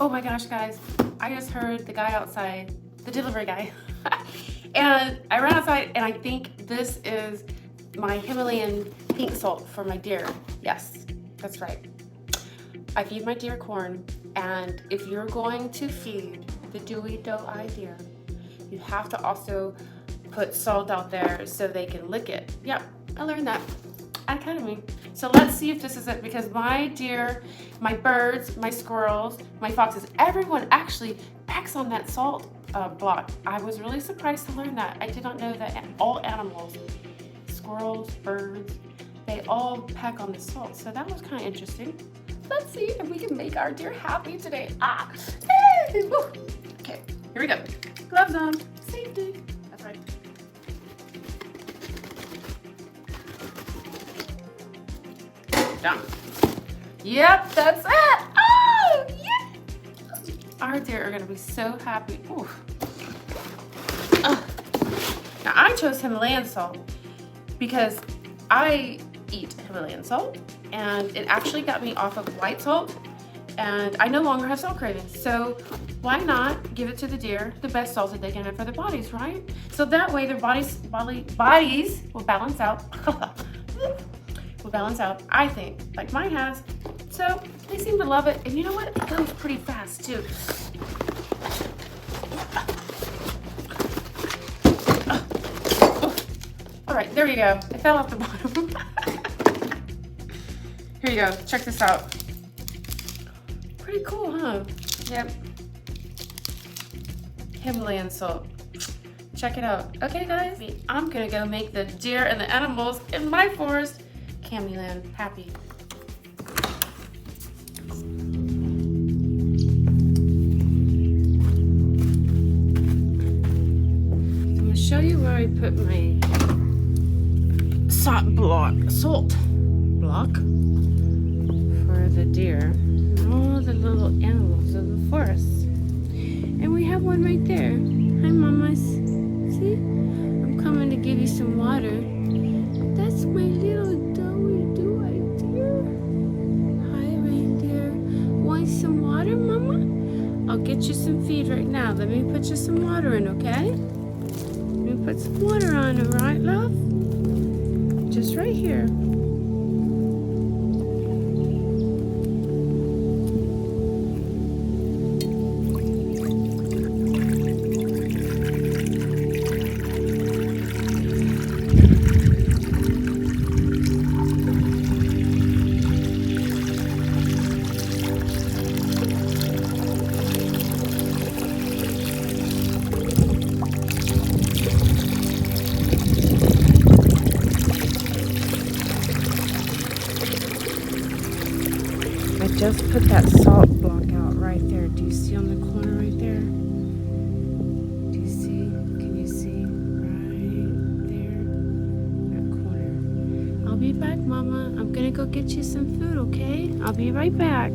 Oh my gosh, guys, I just heard the guy outside, the delivery guy. And I ran outside and I think this is my Himalayan pink salt for my deer. Yes, that's right. I feed my deer corn, and if you're going to feed the dewy doe-eyed deer, you have to also put salt out there so they can lick it. Yep, I learned that at Kammie. So let's see if this is it, because my deer, my birds, my squirrels, my foxes, everyone actually pecks on that salt block. I was really surprised to learn that. I did not know that all animals, squirrels, birds, they all peck on the salt. So that was kind of interesting. Let's see if we can make our deer happy today. Hey, woo. Okay, here we go. Gloves on, safety. That's right. Done. Yep, that's it. Oh, yeah. Our deer are gonna be so happy. Ooh. Now I chose Himalayan salt because I eat Himalayan salt, and it actually got me off of white salt, and I no longer have salt cravings. So why not give it to the deer the best salt that they can have for their bodies, right? So that way their bodies will balance out. Will balance out, I think, like mine has. So they seem to love it, and you know what? It goes pretty fast too. All right, there you go. It fell off the bottom. Here you go. Check this out. Pretty cool, huh? Yep. Himalayan salt. Check it out. Okay, guys, I'm gonna go make the deer and the animals in my forest, Kammie land, happy. I'm gonna show you where I put my salt block for the deer and all the little animals of the forest. And we have one right there. Hi, mamas. See? I'm coming to give you some water. That's my little doe-eyed deer. Hi, reindeer. Want some water, mama? I'll get you some feed right now. Let me put you some water in, okay? Let me put some water on, all right, love? Just right here. I just put that salt block out right there. Do you see on the corner right there? Do you see? Can you see? Right there. That corner. I'll be back, Mama. I'm gonna go get you some food, okay? I'll be right back.